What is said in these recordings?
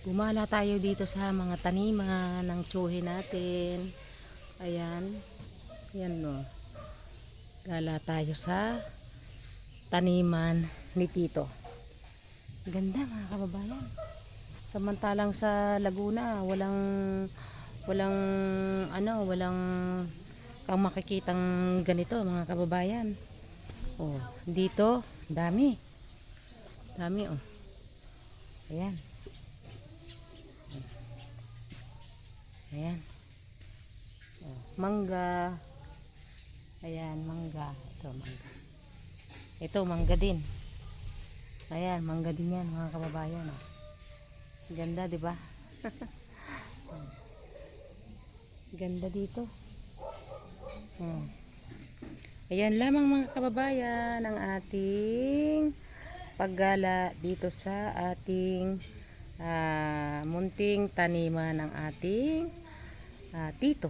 Gumala tayo dito sa mga taniman ng tsuhi natin. Ayan. Ayan no. Gala tayo sa taniman ni Tito. Ganda mga kababayan. Samantalang sa Laguna, walang kang makikitang ganito mga kababayan. Oh, dito dami. Dami oh. Ayan. Ayan. Oh, mangga. Ayan, mangga. Ito, mangga. Ito, mangga din. Ayan, mangga din yan, mga kababayan. Oh. Ganda, di ba? Ganda dito. Ayan lamang mga kababayan ang ating paggala dito sa ating munting taniman ng ating Tito.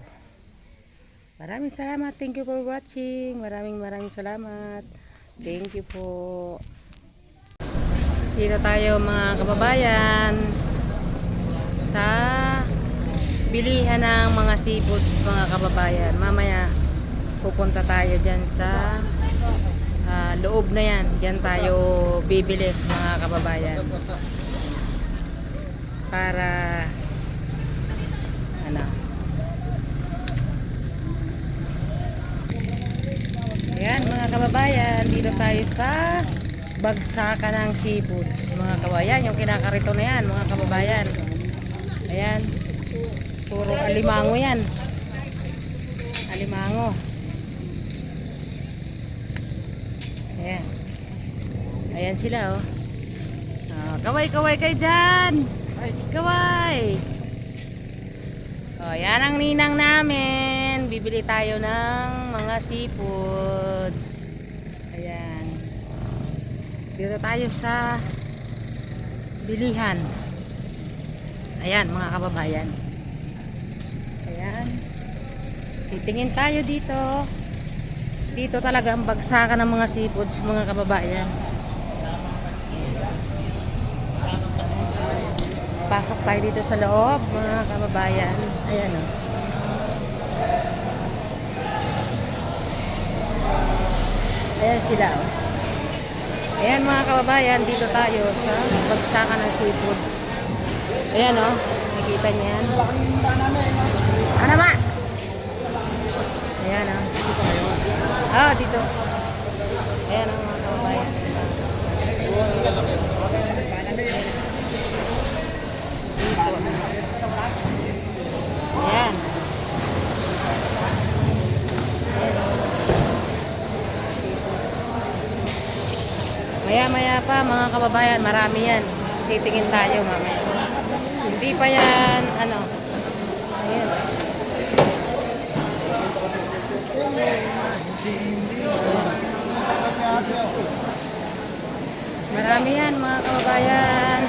Maraming salamat. Thank you for watching. Maraming salamat. Thank you po. Dito tayo mga kababayan sa bilihan ng mga seafoods mga kababayan. Mamaya pupunta tayo dyan sa loob na yan. Dyan tayo bibili mga kababayan. Para ayan mga kababayan, dito tayo sa bagsakan ng seafoods mga kababayan. Yung kinakarito na yan mga kababayan. Ayan, puro alimango yan. Alimango. Ayan. Ayan sila oh. Kaway kayo dyan. Kaway. Oh, yan ang ninang namin. Bibili tayo ng mga seafoods. Ayan. Dito tayo sa bilihan. Ayan mga kababayan. Ayan. Titingin tayo dito. Dito talaga ang bagsakan ng mga seafoods mga kababayan. Pasok tayo dito sa loob mga kababayan. Ayan o. Ayan sila o. Ayan mga kababayan, dito tayo sa bagsakan ng seafoods. Ayan o. Nakita niyo yan. Ano ba? Ayan o. Dito. Ayan o mga kababayan. Ayan. Maya pa mga kababayan, marami yan. Titingin tayo mamaya. Hindi pa yan, ayan. Marami yan mga kababayan.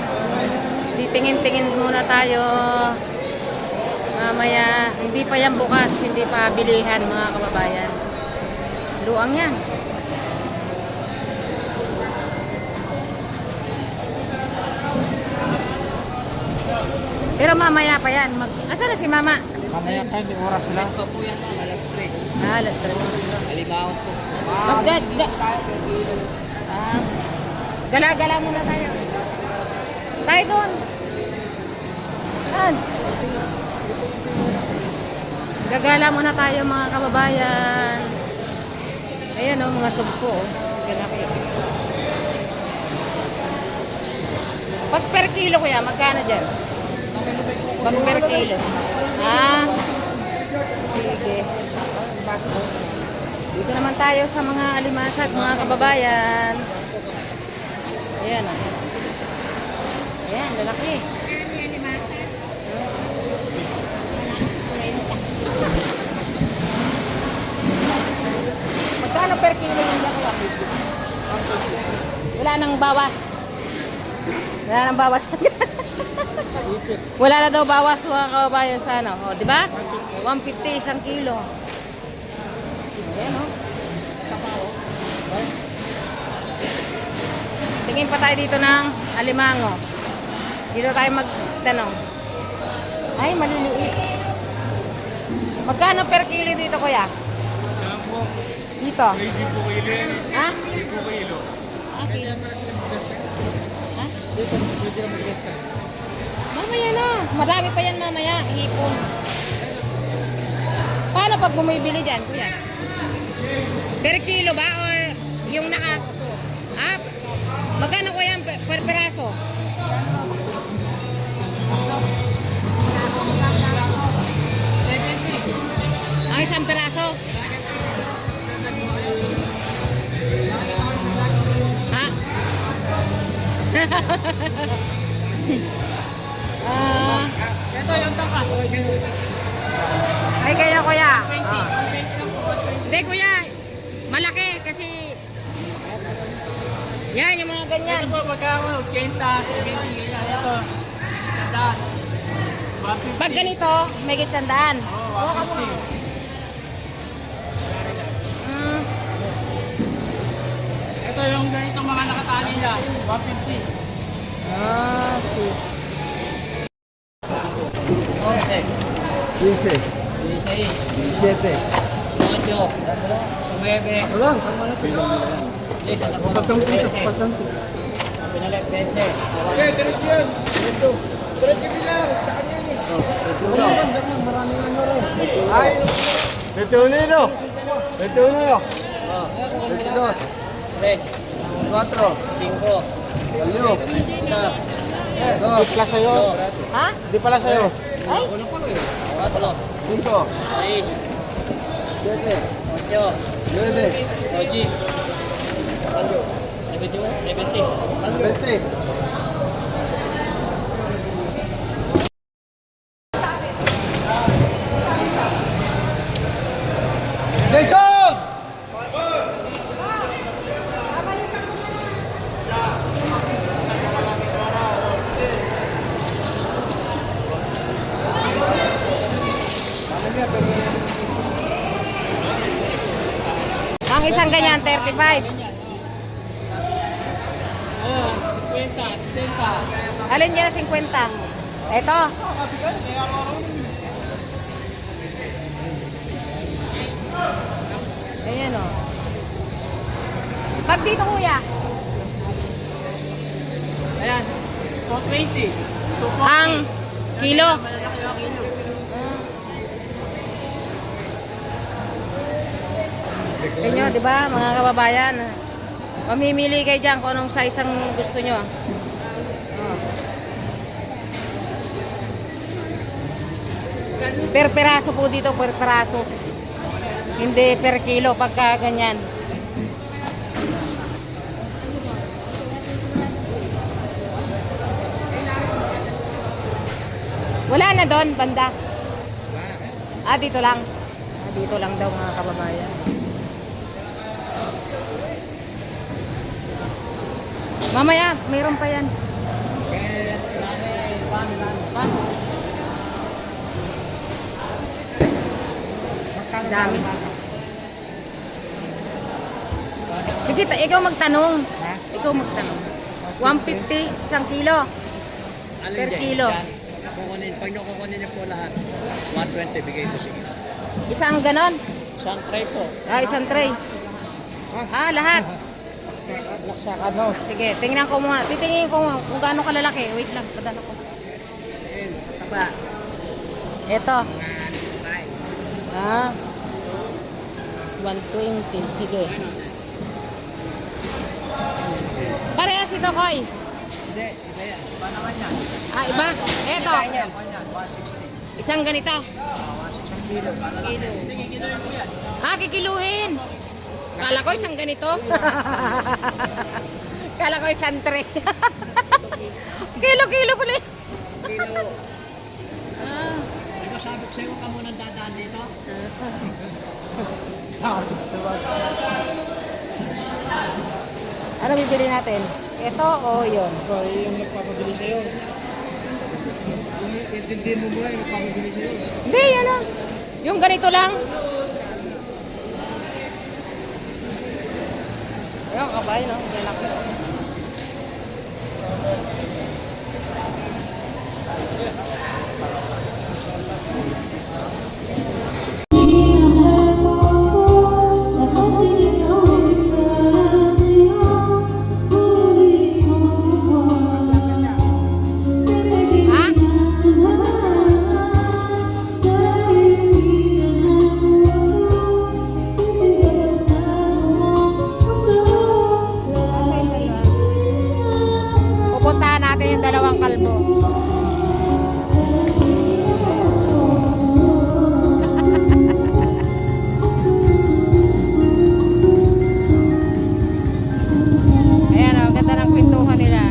Titingin-tingin muna tayo. Mamaya, hindi pa yan bukas, hindi pa bilihan mga kababayan. Luang yan. Pero mamaya pa yan. Asa na si mama? Mamaya pa, may oras na. Alas pa po yan, alas 3. Alas 3. Alimango po. Gala-gala muna tayo. Tayo doon. Gagala muna tayo mga kababayan. Ayan o, mga sugpo o. Pag per kilo kuya, magkano dyan? Pag per kilo. Sige. Dito naman tayo sa mga alimasag mga kababayan. Ayan o. Ayan, lalaki. Magkano per kilo yan dyan kuya? Wala nang bawas. Wala nang bawas. Wala na daw bawas mga kababayan sa ano. O, di ba? 150 isang kilo. Ayan o. Tingin pa tayo dito ng alimango. Dito tayo magtanong. Ay, maliliit. Magkano per kilo dito, kuya? Dito. Ha? Ah, kilo. Ha? Mamaya na. Madami pa yan mamaya. Hipon. Paano pag bumibili dyan, kuya? Per kilo ba? Or yung naka... Ah, magkano kuya per peraso? Ang isang peraso? Ha? Ito yung tangkas. Ay, kaya kuya. Hindi kuya, malaki kasi yan yung mga ganyan. Ito po, magkano? 80, 70, ganyan. Ito, sandaan. Pag ganito, may gitsandaan. Ito yung ganitong mga nakatali niya. 150. Ah, see. 15, 16, 17. 8, 9, Wala. 10, Patang piso, patang piso. pinalit 20. Okay, diretso yan. Diretso. Diretso bilang. Sa kanya ni. Wala. Maraming ano rin. Ay, 21 no? 21 no? 22, 3, 4, 5, 8, 1, 2, pala sa'yo. Ha? Di pala sa'yo. Ay, 4, 5, 6, 7, 8, 9, 10, 70. 20. Jacob! ang isang ganyan, 35. Oh, 50, 60. Alin dyan, 50. Ito. Ayan o. Pag dito, kuya. Ayan, 420. 240. Ang kilo. Malalaki yung kilo. Inyo, di ba, mga kababayan? Mamimili kayo dyan kung anong size ang gusto nyo. Oh. Per peraso po dito, per peraso. Hindi per kilo pagka ganyan. Wala na doon, banda. Ah, dito lang. Ah, dito lang daw mga kababayan. Mamaya, mayroon pa yan. Pa? Dami. Sige, ikaw magtanong. Ikaw magtanong. 150, isang kilo. Per kilo. Kukunin, pag nakukunin niyo po lahat, 120 bigay ko sige. Isang ganon. Isang tray po. Ah, isang tray. Ah, lahat. Laksakan no? Sige, tingnan ko muna. Titingin ko kung gaano kalalaki. Wait lang, padala ko. Pataba. Ito. Ah. 120. Sige. Parehas ito, Koy. Hindi, iba yan. Iba naman yan. Ah, iba. Ito. Yan. 160. Isang ganito. 160 kilo. Ah, kikiluhin. Kala ko isang ganito. Kala ko isang tray. Kilo-kilo pala. Kilo. Ah. Di ba sabi ko sa'yo ka muna dadaan dito? Ano bibili natin? Ito o yun? Ito, yung nagpapabili sa'yo. Yung intindihin mo muna yung nagpapabili sa'yo. Hindi, yan o. Yung ganito lang. Ayun, kabay, no? Lalaki. yung dalawang kalbo. Ayan o, ganda ng kwentuhan nila.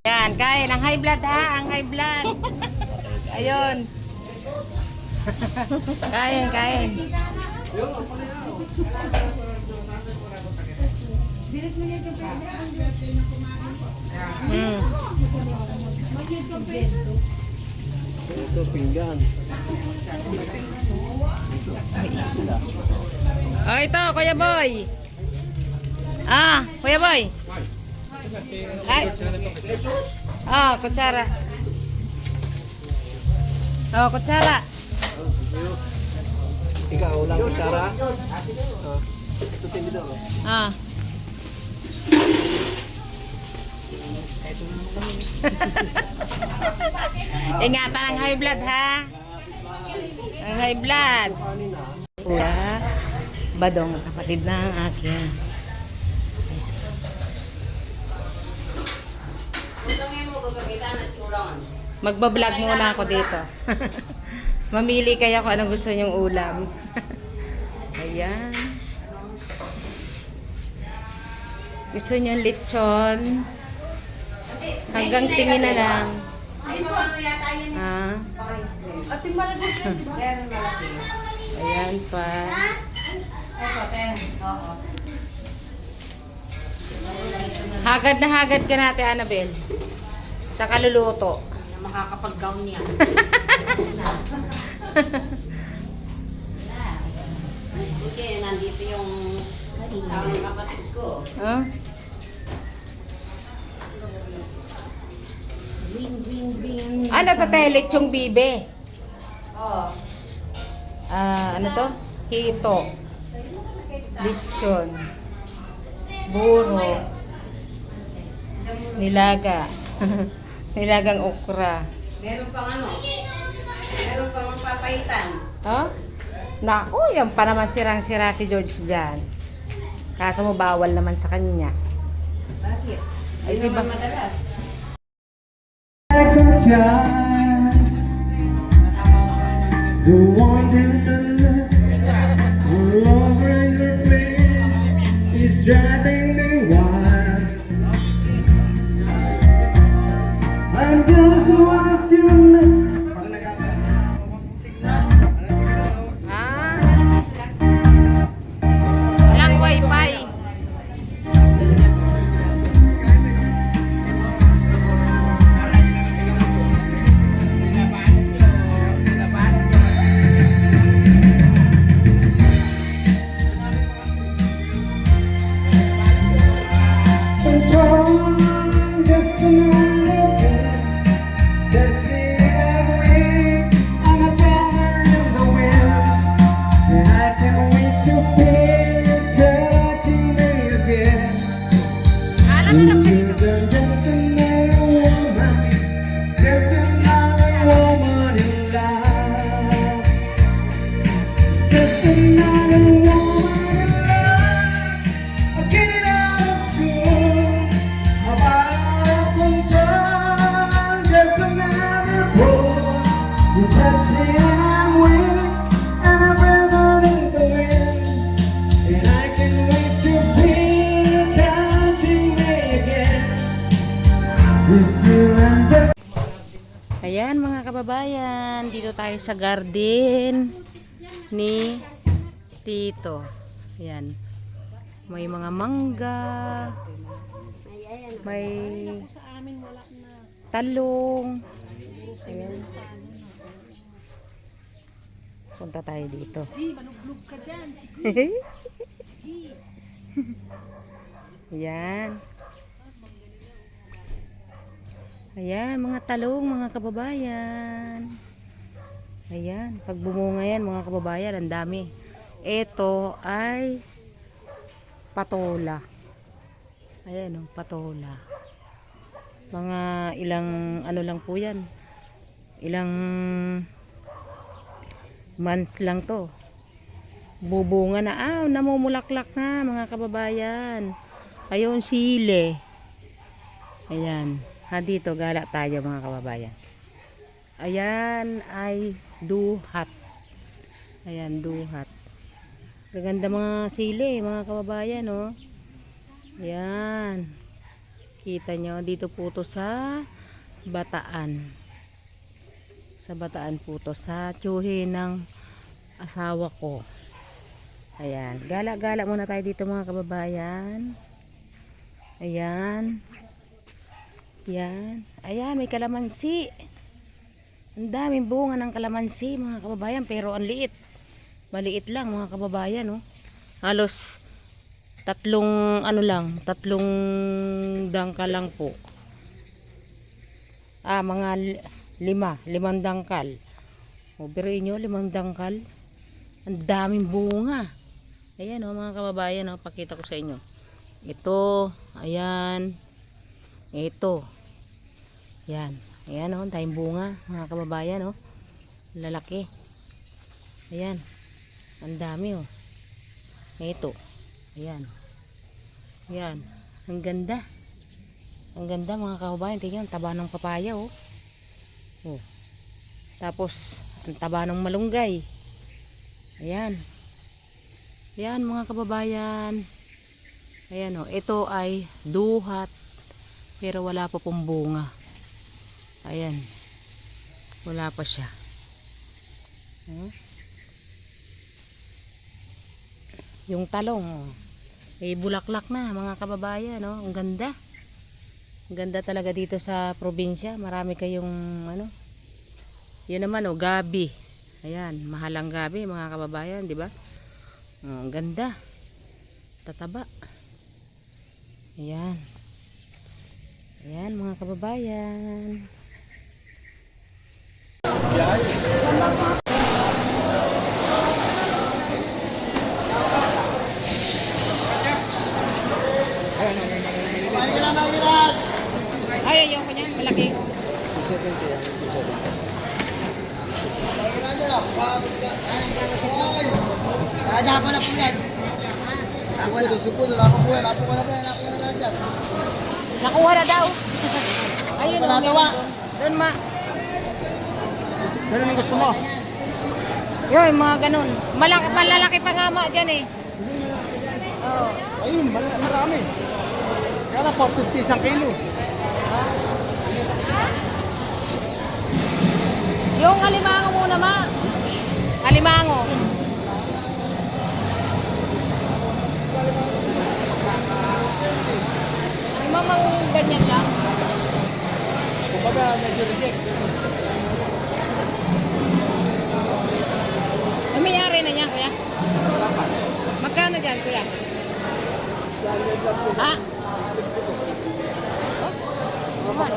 Ayan, kain. Ang high blood ha, ang high blood. Ayun. Kain, kain. Mm. Ito, pinggan. Oh, ito, Kuya Boy. Ah, Kuya Boy. Ay. Ah, kutsara. Oh, kutsara. Ikaw, lang kutsara. Ito, tinidor. Ah. Ingatan ang high blood ha. Ang high blood. Kuya, Badong, kapatid ng akin. Magbablog muna ako dito. Mamili kayo kung anong gusto nyong ulam. Ayan. Gusto nyong lechon. Hanggang tingin na lang. Ah. Ayan pa. Hagad na hagad ka natin, Annabel. Sa kaluluto. Makakapag-gown niya. Buti, nandito yung kapatid ko. Huh? Bing, bing, bing. Ano to, te? Lechong bibe. Oh. Ah, ano to? Hito. Lechon. Buro. Nilaga. Nilagang okra. Meron pang ano? Meron pang papaitan. Oh? Naku, yan pa naman sirang-sira si George dyan. Kaso mo bawal naman sa kanya. Bakit? Ay, Hindi diba? naman madalas. The one in the left, all over your face, is driving me wild. I'm just what you know. Ah. Walang wifi. Just another day, just see every I'm a feather in the wind, and I can't wait to feel you touching me again. Alam mo na You're just another woman, just another woman in love, just another woman in love. A kid out of school, about out of control, just another boy. You touch me and I'm weak, and I'm feathered in the wind, and I can't wait to feel you touching me again. With you I'm just Ayan mga kababayan, dito tayo sa garden ni Tito. Ayan. May mga mangga. May talong. Ayan. Punta tayo dito. Ayan. Ayan, mga talong, mga kababayan. Ayan, pag bumunga yan, mga kababayan, ang dami. Ito ay patola. Ayan o, patola. Mga ilang ano lang po yan. Ilang months lang to. Bubunga na. Namumulaklak na mga kababayan. Ayun, sile. Ayan. Dito gala tayo mga kababayan. Ayan ay duhat. Ayan, duhat. Gaganda mga sili, mga kababayan, oh. Ayan. Kita nyo, dito po to sa Bataan. Sa Bataan po to, sa tiyuhin ng asawa ko. Ayan. Gala-gala muna tayo dito mga kababayan. Ayan. Yan. Ayan, may kalamansi. Ang daming bunga ng kalamansi mga kababayan, pero ang liit. Maliit lang mga kababayan, oh. Halos tatlong dangkal lang po. Mga limang dangkal. O, biruin nyo, 5 dangkal. Ang daming bunga. Ayan, oh, mga kababayan, oh, pakita ko sa inyo. Ito, ayan. Ito. Yan. Ayan, oh, tayong bunga, mga kababayan, oh. Lalaki. Ayan. Ang dami, oh. Ito. Ayan. Ayan. Ang ganda. Ang ganda, mga kababayan. Tingnan, taba ng papaya, oh. Oh. Tapos, ang taba ng malunggay. Ayan. Ayan, mga kababayan. Ayan, oh. Ito ay duhat. Pero wala pa pong bunga. Ayan. Wala pa siya. Yung talong, oh, bulaklak na mga kababayan, no? Ang ganda. Ang ganda talaga dito sa probinsya. Marami kayong yun naman, oh, gabi. Ayan, mahalang gabi mga kababayan, di ba? Oh, ang ganda. Tataba. Ayan. Ayan, mga kababayan. Ay, ayoko niya. Malaki. 270 yan. 270. Hanapan na po yan. Supul, wala pa po yan. Apo ka na po yan. Apo ka na dyan. Nakuha na daw. Ayun, Wala oh, gawa. doon, ma. Ganun ang gusto mo? Yun, mga ganun. Malalaki pa nga, ma, dyan, eh. Oo. Ayun, marami. Kaya 450 isang kilo. Yung alimango muna, ma. Alimango. May mamang ganyan lang. Kumbaga, medyo reject. Ay, may-ari na niya, kuya. Magkano dyan, kuya? Ah. Oh, mahal.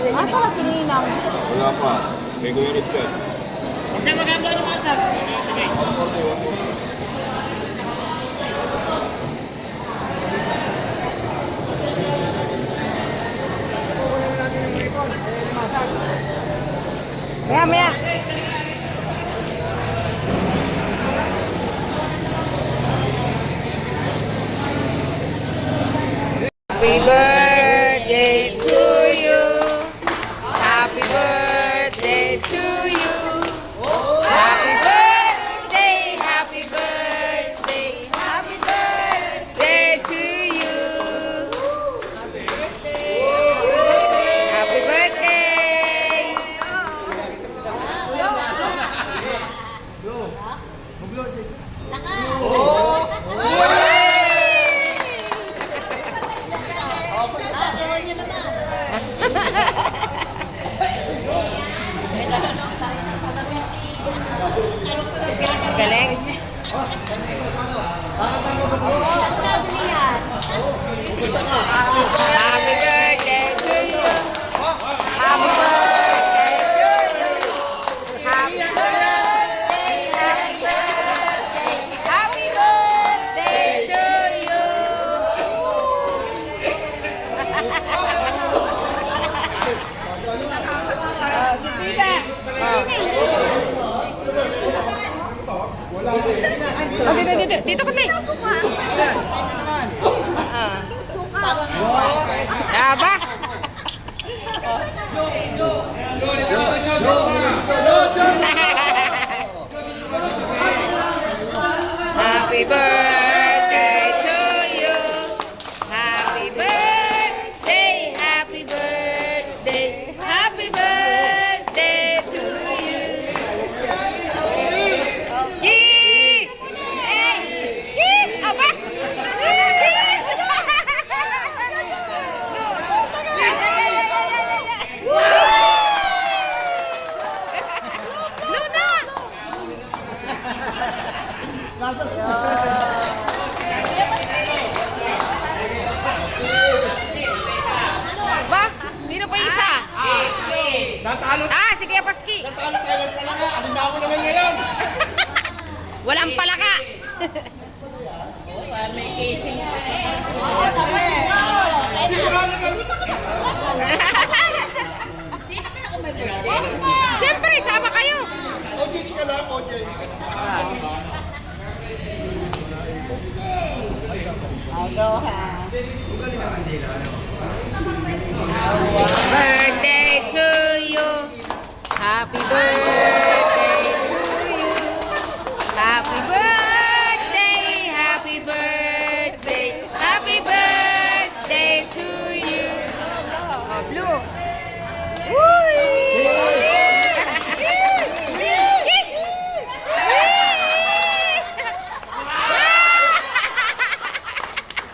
Asa na si Ninang? Wala pa. May Kuya Red ka. Huwag maganda ng masa. Maya, maya. Happy birthday to you. Happy birthday to you. Happy birthday, happy birthday, happy birthday to you. Happy birthday. Happy birthday. Galing. Happy birthday to you. Happy birthday to you. Happy birthday, happy birthday, happy birthday to you. Si Tita. Oh, dito kami. Aba. Happy birthday to you. Happy birthday, happy birthday, happy birthday to you. Kiss! Kiss! Aba! Kiss! Luna! Ba? Sino pa isa? Natalo Sige, Paski. tayo ng palaka. Alimbago naman ngayon. Walang palaka. May casing pa eh. Dito ka na kung may birthday. Siyempre, sama kayo. Audience ka lang, audience. Birthday to you. Happy birthday to you. Happy birthday, happy birthday, happy birthday to you. Oh, blue. Uy! Kiss!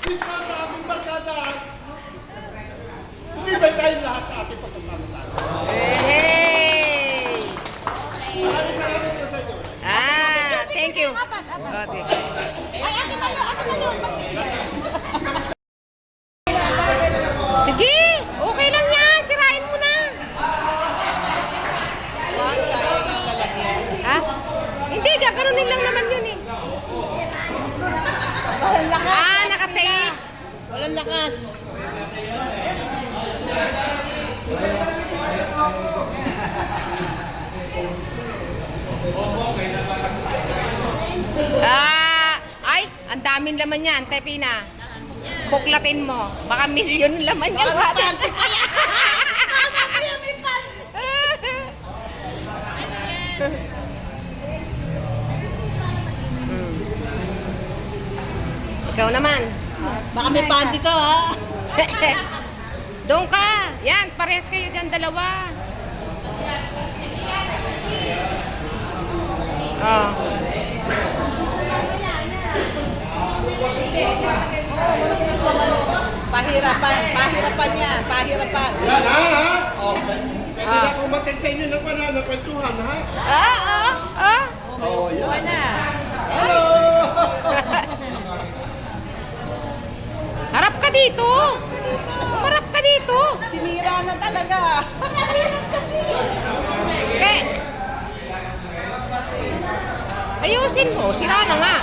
Please ka sa aming barkada. Hindi ba tayo lahat ating pasasama-sama? Hey! Maraming salamat po sa inyo. Thank you. Okay. Sige, okay lang yan. Sirain mo na. Ha? Hindi, gaganunin lang naman yun eh. Nakatape. Walang lakas. Ay, ang daming laman yan, Tepina. Buklatin mo. Baka milyon laman yan. Ikaw naman. Baka may panty to ha. Doon ka. Yan, parehas kayo dyan, dalawa. Oh. Pahirapan niya. Pahirapan. Yan ha? Okay. Pwede na akong matend sa inyo ng kwentuhan ha? Oo, yan. na. Hello! Harap ka dito. Harap ka dito. Sinira na talaga. Pahirap kasi. Eh. Ayusin mo. Sira na nga.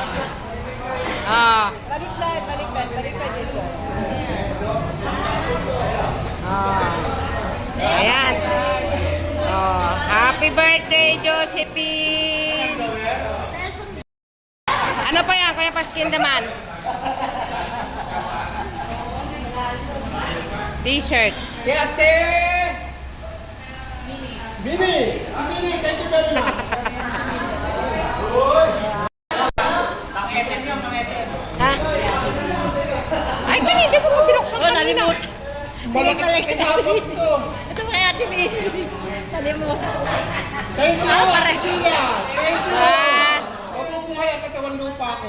Baliktad dito. Ayan. Happy birthday, Josephine. Ano pa yan, Kuya Paskin naman? T-shirt. Kay ate! Mini! Mini, thank you very much. Ha? Ay, kanina mo binuksan kanina. Malaki kinabot ko. Ito kaya Ate May. Kalimutan. Thank you, Ate Sheila. Thank you. Ah. Mabubuhay ang katawan lupa ko.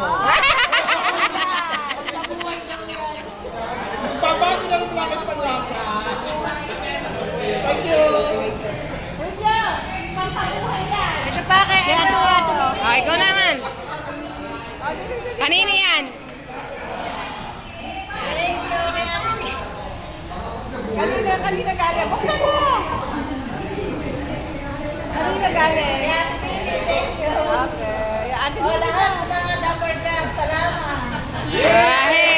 Babago na rin ang aking panlasa. Thank you. Ito pa kay ito. Ikaw naman. kanina galing. Buksan mo! Kanina galing. Thank you. Okay. Ate mo lahat mga dapper gang. Salamat. Yahe!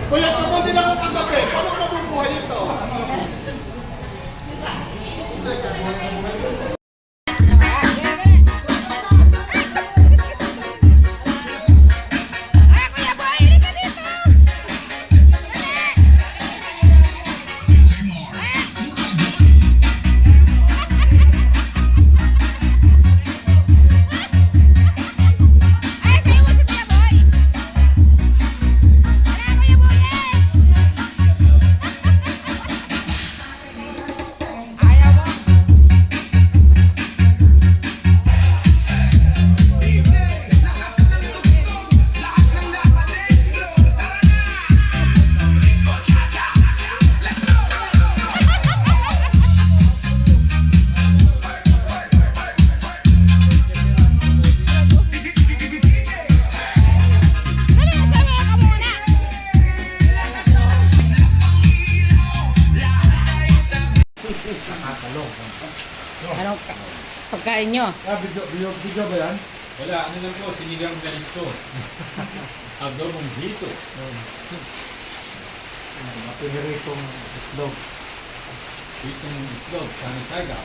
Kuya, kung din ako kagabi, paano mabubuhay ito? Anong pagkain nyo? Video ba yan? Wala, ano lang po, sinigang ganito. Adobong dito. Piniritong itlog. Ditong itlog, sanisaga.